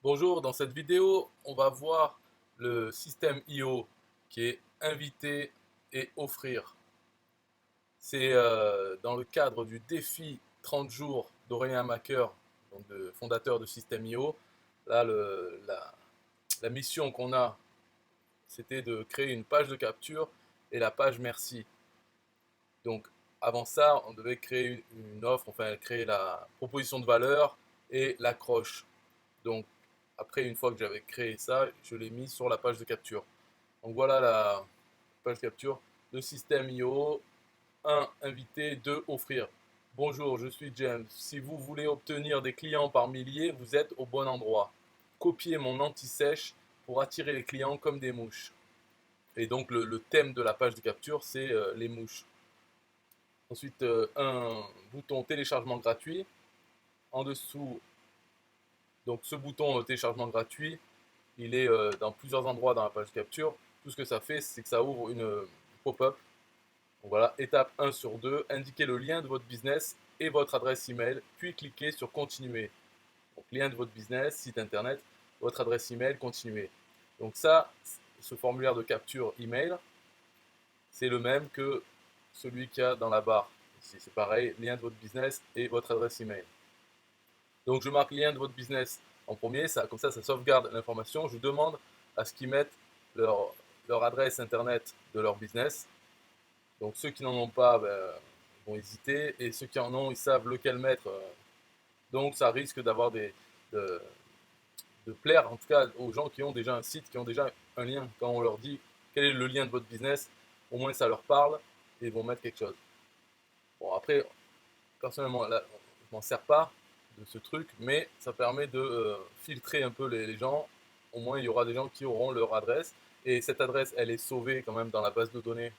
Bonjour, dans cette vidéo, on va voir le système IO qui est inviter et offrir. C'est dans le cadre du défi 30 jours d'Aurélien Macker, donc fondateur de Système IO. Là, la mission qu'on a, c'était de créer une page de capture et la page merci. Donc avant ça, on devait créer une offre, enfin créer la proposition de valeur et l'accroche. Donc après, une fois que j'avais créé ça, je l'ai mis sur la page de capture. Donc voilà la page de capture. Le système IO. 1. Inviter. 2. Offrir. Bonjour, je suis James. Si vous voulez obtenir des clients par milliers, vous êtes au bon endroit. Copiez mon anti-sèche pour attirer les clients comme des mouches. Et donc le thème de la page de capture, c'est les mouches. Ensuite, un bouton téléchargement gratuit. En dessous, donc ce bouton téléchargement gratuit, il est dans plusieurs endroits dans la page capture. Tout ce que ça fait, c'est que ça ouvre une pop-up. Donc voilà, étape 1 sur 2, indiquez le lien de votre business et votre adresse email, puis cliquez sur continuer. Donc lien de votre business, site internet, votre adresse email, continuer. Donc ça, ce formulaire de capture email, c'est le même que celui qu'il y a dans la barre. Ici, c'est pareil, lien de votre business et votre adresse email. Donc je marque lien de votre business en premier, comme ça sauvegarde l'information. Je demande à ce qu'ils mettent leur adresse internet de leur business. Donc ceux qui n'en ont pas vont hésiter, et ceux qui en ont, ils savent lequel mettre. Donc ça risque de, de plaire en tout cas aux gens qui ont déjà un site, qui ont déjà un lien. Quand on leur dit quel est le lien de votre business, au moins ça leur parle et ils vont mettre quelque chose. Bon, après, personnellement, là, je m'en sers pas de ce truc, mais ça permet de filtrer un peu les gens. Au moins, il y aura des gens qui auront leur adresse. Et cette adresse, elle est sauvée quand même dans la base de données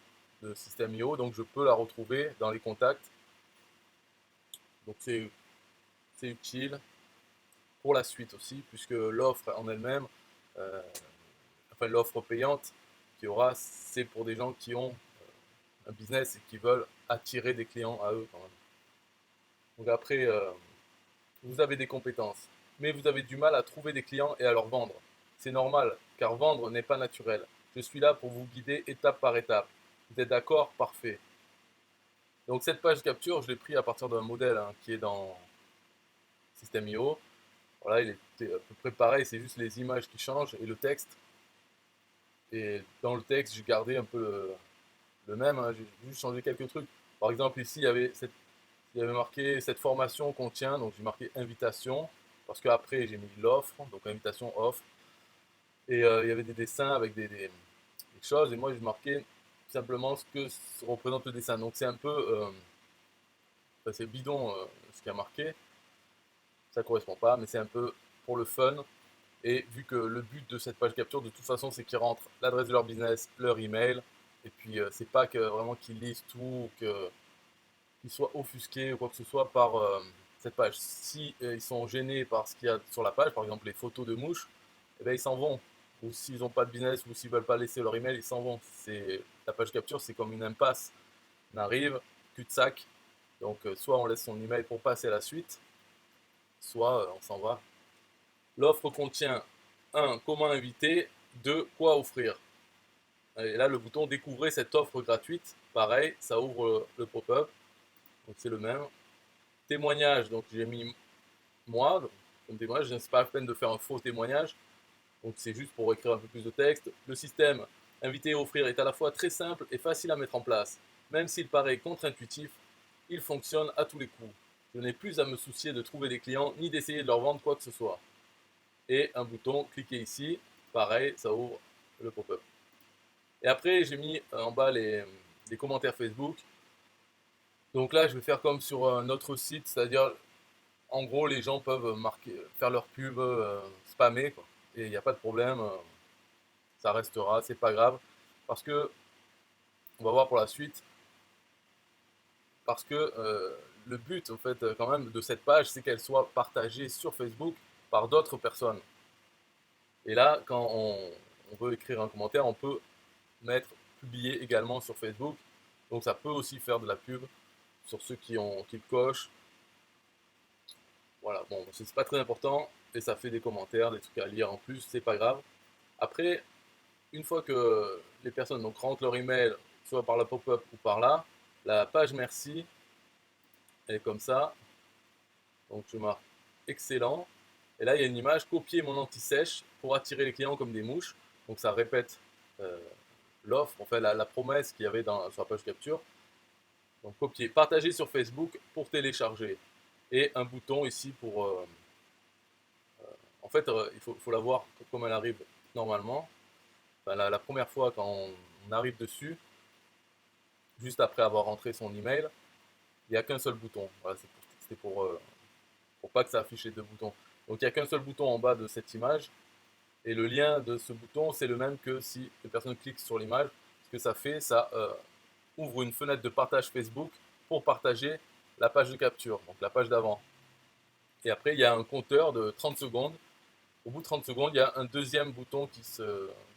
de System.io, donc je peux la retrouver dans les contacts. Donc c'est utile pour la suite aussi, puisque l'offre en elle-même, euh, enfin l'offre payante qu'il y aura, c'est pour des gens qui ont un business et qui veulent attirer des clients à eux quand même. Donc après, vous avez des compétences, mais vous avez du mal à trouver des clients et à leur vendre. C'est normal, car vendre n'est pas naturel. Je suis là pour vous guider étape par étape. Vous êtes d'accord? Parfait. Donc cette page capture, je l'ai pris à partir d'un modèle qui est dans System.io. Voilà, il est à peu près pareil, c'est juste les images qui changent et le texte. Et dans le texte, j'ai gardé un peu le même, j'ai juste changé quelques trucs. Par exemple, ici, il y avait marqué cette formation contient, donc j'ai marqué invitation, parce qu'après j'ai mis l'offre, donc invitation, offre. Et il y avait des dessins avec des choses, et moi j'ai marqué simplement ce que représente le dessin. Donc c'est un peu, enfin, c'est bidon ce qui a marqué, ça correspond pas, mais c'est un peu pour le fun. Et vu que le but de cette page capture, de toute façon, c'est qu'ils rentrent l'adresse de leur business, leur email, et puis c'est pas que vraiment qu'ils lisent tout, ou qu'ils soient offusqués ou quoi que ce soit par cette page. Si ils sont gênés par ce qu'il y a sur la page, par exemple les photos de mouches, eh ben, ils s'en vont. Ou s'ils n'ont pas de business, ou s'ils veulent pas laisser leur email, ils s'en vont. La page capture, c'est comme une impasse. On arrive, cul-de-sac. Donc soit on laisse son email pour passer à la suite, soit on s'en va. L'offre contient 1. Comment inviter. 2. Quoi offrir. Et là, le bouton découvrez cette offre gratuite. Pareil, ça ouvre le pop-up. Donc c'est le même. Témoignage, donc j'ai mis moi comme témoignage. C'est pas la peine de faire un faux témoignage. Donc c'est juste pour écrire un peu plus de texte. Le système inviter et offrir est à la fois très simple et facile à mettre en place. Même s'il paraît contre-intuitif, il fonctionne à tous les coups. Je n'ai plus à me soucier de trouver des clients ni d'essayer de leur vendre quoi que ce soit. Et un bouton, cliquez ici, pareil, ça ouvre le pop-up. Et après, j'ai mis en bas les commentaires Facebook. Donc là, je vais faire comme sur un autre site, c'est-à-dire, en gros, les gens peuvent faire leur pub, spammer, quoi. Et il n'y a pas de problème, ça restera, c'est pas grave. Parce que, on va voir pour la suite, parce que le but, en fait, quand même, de cette page, c'est qu'elle soit partagée sur Facebook par d'autres personnes. Et là, quand on veut écrire un commentaire, on peut mettre publier également sur Facebook. Donc ça peut aussi faire de la pub sur ceux qui le cochent. Voilà, bon, c'est pas très important. et ça fait des commentaires, des trucs à lire en plus, c'est pas grave. Après, une fois que les personnes donc, rentrent leur email, soit par la pop-up ou par là, la page merci, elle est comme ça. Donc je marque excellent. Et là, il y a une image, copier mon anti-sèche pour attirer les clients comme des mouches. Donc ça répète euh, l'offre, enfin la promesse qu'il y avait sur la page capture. Donc copier, partager sur Facebook pour télécharger. Et un bouton ici pour... en fait, il faut la voir comme elle arrive normalement. Enfin, la première fois quand on arrive dessus, juste après avoir rentré son email, il n'y a qu'un seul bouton. Voilà, c'était pour pas que ça affiche les deux boutons. Donc il n'y a qu'un seul bouton en bas de cette image. Et le lien de ce bouton, c'est le même que si les personnes cliquent sur l'image. Ce que ça fait, ça ouvre une fenêtre de partage Facebook pour partager la page de capture, donc la page d'avant. Et après, il y a un compteur de 30 secondes. Au bout de 30 secondes, il y a un deuxième bouton qui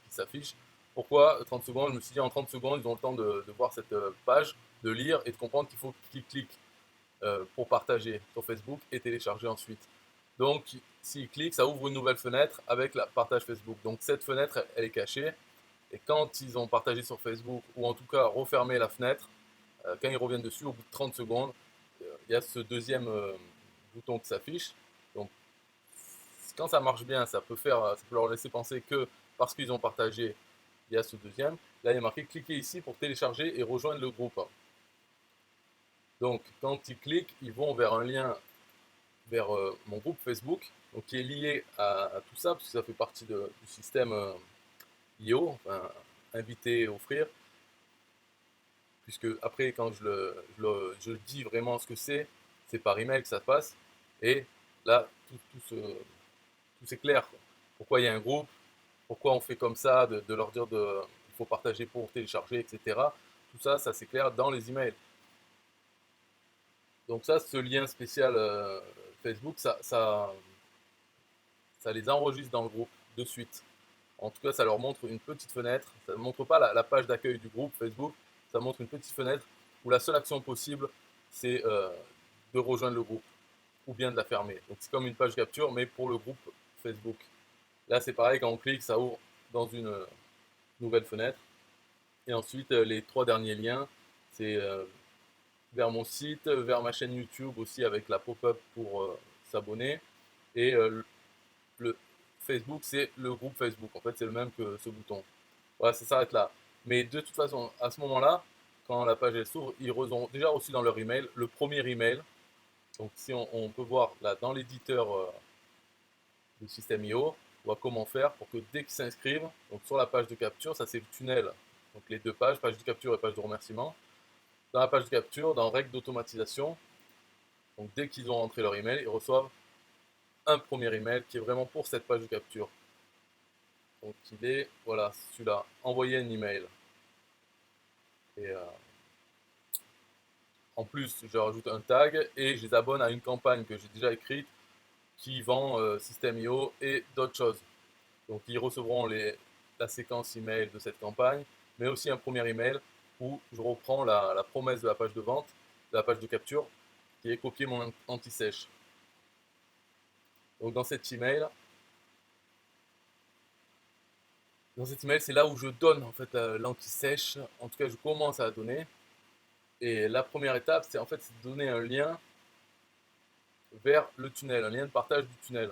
s'affiche. Pourquoi 30 secondes? Je me suis dit en 30 secondes, ils ont le temps de voir cette page, de lire et de comprendre qu'il faut qu'ils cliquent pour partager sur Facebook et télécharger ensuite. Donc, s'ils cliquent, ça ouvre une nouvelle fenêtre avec la partage Facebook. Donc, cette fenêtre, elle est cachée. Et quand ils ont partagé sur Facebook, ou en tout cas refermé la fenêtre, quand ils reviennent dessus, au bout de 30 secondes, il y a ce deuxième bouton qui s'affiche. Donc, quand ça marche bien, ça peut leur laisser penser que parce qu'ils ont partagé, il y a ce deuxième. Là, il y a marqué cliquez ici pour télécharger et rejoindre le groupe. Donc, quand ils cliquent, ils vont vers un lien vers mon groupe Facebook, donc qui est lié à tout ça, parce que ça fait partie du système IO, enfin, inviter, offrir, puisque après, quand je dis vraiment ce que c'est par email que ça passe, et là, tout c'est clair, quoi. Pourquoi il y a un groupe, pourquoi on fait comme ça, de leur dire il faut partager pour télécharger, etc. Tout ça, ça c'est clair dans les emails. Donc ça, ce lien spécial Facebook, ça les enregistre dans le groupe de suite. En tout cas, ça leur montre une petite fenêtre. Ça ne montre pas la page d'accueil du groupe Facebook, ça montre une petite fenêtre où la seule action possible, c'est de rejoindre le groupe ou bien de la fermer. Donc c'est comme une page capture, mais pour le groupe Facebook. Là, c'est pareil, quand on clique, ça ouvre dans une nouvelle fenêtre. Et ensuite, les trois derniers liens, c'est vers mon site, vers ma chaîne YouTube aussi avec la pop-up pour s'abonner. Et le Facebook, c'est le groupe Facebook. En fait, c'est le même que ce bouton. Voilà, ça s'arrête là. Mais de toute façon, à ce moment-là, quand la page s'ouvre, ils ont déjà reçu dans leur email le premier email. Donc, si on peut voir là dans l'éditeur du système IO, on voit comment faire pour que dès qu'ils s'inscrivent, donc sur la page de capture, ça c'est le tunnel. Donc les deux pages, page de capture et page de remerciement. Dans la page de capture, dans règles d'automatisation, donc dès qu'ils ont rentré leur email, ils reçoivent un premier email qui est vraiment pour cette page de capture. Donc il est, voilà, celui-là, envoyer un email. Et en plus, je rajoute un tag et je les abonne à une campagne que j'ai déjà écrite qui vend System.io et d'autres choses. Donc ils recevront la séquence email de cette campagne, mais aussi un premier email où je reprends la promesse de la page de vente, de la page de capture, qui est copier mon anti-sèche. Donc dans cet email, c'est là où je donne en fait l'anti-sèche. En tout cas, je commence à la donner. Et la première étape, c'est en fait de donner un lien vers le tunnel, un lien de partage du tunnel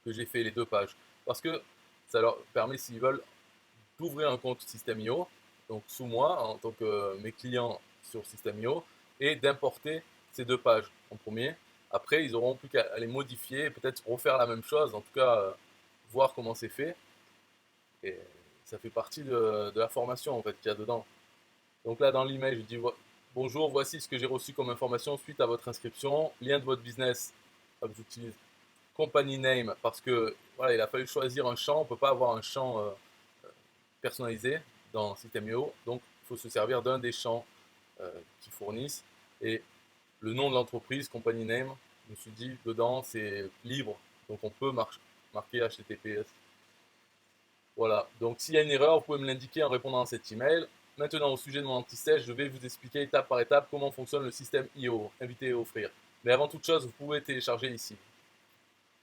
que j'ai fait les deux pages. Parce que ça leur permet, s'ils veulent, d'ouvrir un compte System.io, donc sous moi, en tant que mes clients sur System.io, et d'importer ces deux pages en premier. Après, ils auront plus qu'à les modifier, peut-être refaire la même chose, en tout cas, voir comment c'est fait. Et ça fait partie de la formation en fait qu'il y a dedans. Donc là, dans l'email, je dis bonjour, voici ce que j'ai reçu comme information suite à votre inscription. Lien de votre business. Hop, j'utilise company name parce que voilà, il a fallu choisir un champ. On ne peut pas avoir un champ personnalisé dans System.io. Donc, il faut se servir d'un des champs qu'ils fournissent. Et le nom de l'entreprise, company name, je me suis dit, dedans, c'est libre. Donc, on peut marquer HTTPS. Voilà, donc s'il y a une erreur, vous pouvez me l'indiquer en répondant à cet email. Maintenant, au sujet de mon anti-sèche, je vais vous expliquer étape par étape comment fonctionne le système IO, inviter et offrir. Mais avant toute chose, vous pouvez télécharger ici.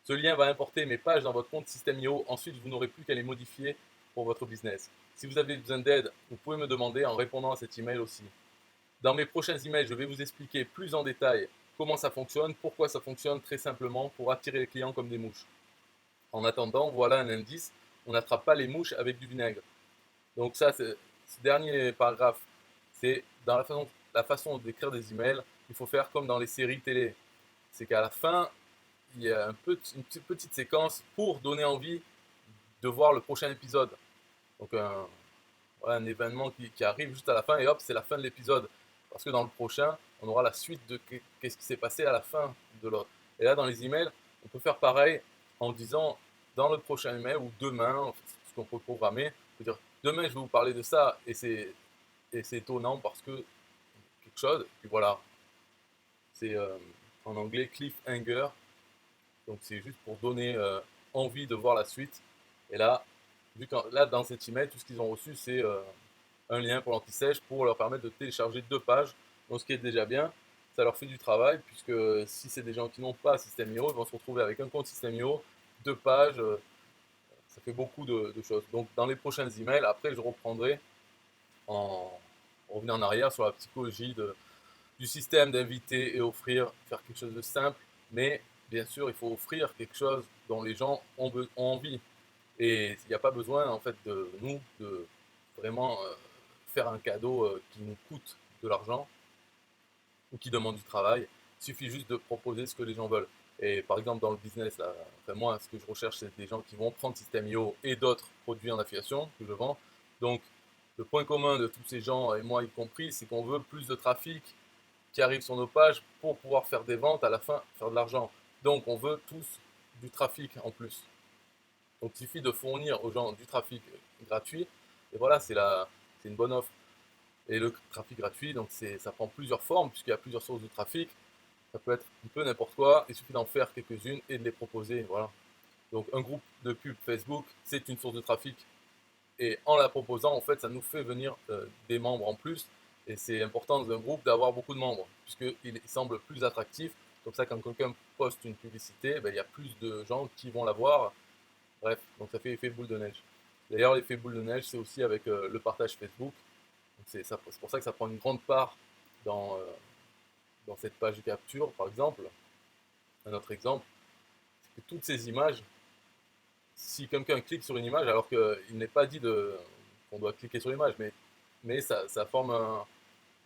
Ce lien va importer mes pages dans votre compte System.io. Ensuite, vous n'aurez plus qu'à les modifier pour votre business. Si vous avez besoin d'aide, vous pouvez me demander en répondant à cet email aussi. Dans mes prochains emails, je vais vous expliquer plus en détail comment ça fonctionne, pourquoi ça fonctionne très simplement pour attirer les clients comme des mouches. En attendant, voilà un indice, on n'attrape pas les mouches avec du vinaigre. Donc ça, ce dernier paragraphe, c'est dans la façon d'écrire des emails, il faut faire comme dans les séries télé. C'est qu'à la fin, il y a une petite séquence pour donner envie de voir le prochain épisode. Donc voilà, un événement qui arrive juste à la fin et hop, c'est la fin de l'épisode. Parce que dans le prochain, on aura la suite de qu'est-ce qui s'est passé à la fin de l'autre. Et là, dans les emails, on peut faire pareil en disant dans le prochain email ou demain, ce qu'on peut programmer, on peut dire demain je vais vous parler de ça et c'est étonnant parce que quelque chose, et puis voilà, c'est en anglais cliffhanger, donc c'est juste pour donner envie de voir la suite. Et là, vu que là dans cet email, tout ce qu'ils ont reçu, c'est un lien pour l'anti-sèche pour leur permettre de télécharger 2 pages. Donc ce qui est déjà bien, ça leur fait du travail, puisque si c'est des gens qui n'ont pas System.io, ils vont se retrouver avec un compte System.io, 2 pages, ça fait beaucoup de choses. Donc dans les prochains emails, après je reprendrai en revenant en arrière sur la psychologie du système d'inviter et offrir, faire quelque chose de simple, mais bien sûr il faut offrir quelque chose dont les gens ont envie. Et il n'y a pas besoin en fait de nous de vraiment faire un cadeau qui nous coûte de l'argent ou qui demande du travail. Il suffit juste de proposer ce que les gens veulent. Et par exemple dans le business, là, enfin, moi ce que je recherche c'est des gens qui vont prendre System.io et d'autres produits en affiliation que je vends. Donc le point commun de tous ces gens, et moi y compris, c'est qu'on veut plus de trafic qui arrive sur nos pages pour pouvoir faire des ventes à la fin, faire de l'argent. Donc on veut tous du trafic en plus. Donc il suffit de fournir aux gens du trafic gratuit. Et voilà, c'est une bonne offre. Et le trafic gratuit, donc ça prend plusieurs formes, puisqu'il y a plusieurs sources de trafic. Ça peut être un peu n'importe quoi. Il suffit d'en faire quelques-unes et de les proposer. Voilà. Donc un groupe de pub Facebook, c'est une source de trafic. Et en la proposant, en fait, ça nous fait venir des membres en plus. Et c'est important dans un groupe d'avoir beaucoup de membres, puisqu'il semble plus attractif. Comme ça, quand quelqu'un poste une publicité, ben, il y a plus de gens qui vont la voir. Bref, donc ça fait effet boule de neige. D'ailleurs, l'effet boule de neige, c'est aussi avec le partage Facebook. C'est pour ça que ça prend une grande part dans, dans cette page de capture, par exemple. Un autre exemple, c'est que toutes ces images, si quelqu'un clique sur une image, alors qu'il n'est pas dit qu'on doit cliquer sur l'image, mais ça forme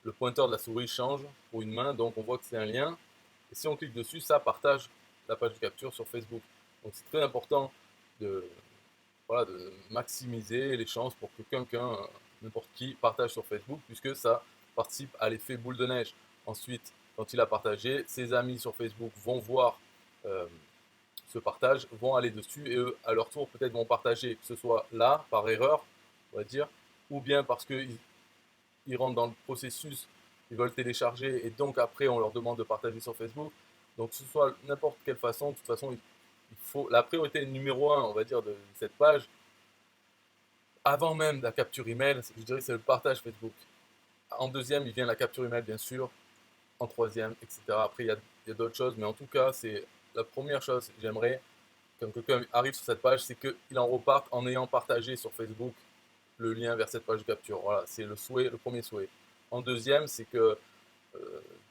le pointeur de la souris change pour une main, donc on voit que c'est un lien. Et si on clique dessus, ça partage la page de capture sur Facebook. Donc c'est très important de, voilà, de maximiser les chances pour que quelqu'un, n'importe qui, partage sur Facebook, puisque ça participe à l'effet boule de neige. Ensuite, quand il a partagé, ses amis sur Facebook vont voir euh, ce partage, vont aller dessus et eux, à leur tour, peut-être vont partager, que ce soit là, par erreur, on va dire, ou bien parce qu'ils rentrent dans le processus, ils veulent télécharger et donc après on leur demande de partager sur Facebook. Donc que ce soit n'importe quelle façon, de toute façon, il faut la priorité numéro un, on va dire, de cette page, avant même la capture email, je dirais c'est le partage Facebook. En deuxième, il vient la capture email, bien sûr. En troisième, etc. Après, il y a d'autres choses, mais en tout cas, c'est la première chose que j'aimerais, quand quelqu'un arrive sur cette page, c'est qu'il en reparte en ayant partagé sur Facebook le lien vers cette page de capture. Voilà, c'est le souhait, le premier souhait. En deuxième, c'est que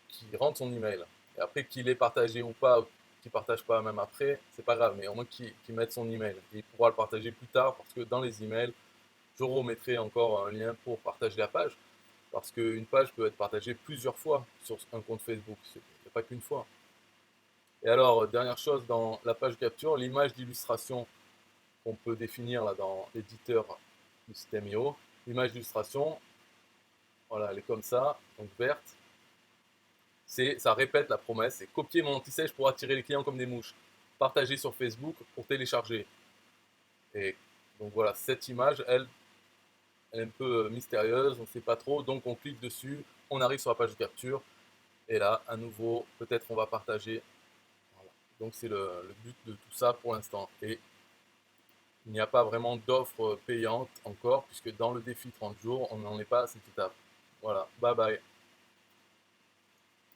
qu'il rentre son email. Et après, qu'il ait partagé ou pas, qu'il ne partage pas même après, c'est pas grave, mais au moins qu'il mette son email. Et il pourra le partager plus tard, parce que dans les emails, je remettrai encore un lien pour partager la page, parce qu'une page peut être partagée plusieurs fois sur un compte Facebook, il n'y a pas qu'une fois. Et alors, dernière chose, dans la page capture, l'image d'illustration qu'on peut définir là dans l'éditeur du système IO, l'image d'illustration, voilà, elle est comme ça, donc verte, ça répète la promesse, c'est copier mon anti-sèche pour attirer les clients comme des mouches, partager sur Facebook pour télécharger. Et donc voilà, cette image, elle est un peu mystérieuse, on ne sait pas trop, donc on clique dessus, on arrive sur la page de capture, et là, à nouveau, peut-être on va partager. Voilà. Donc c'est le but de tout ça pour l'instant. Et il n'y a pas vraiment d'offre payante encore, puisque dans le défi 30 jours, on n'en est pas à cette étape. Voilà, bye bye.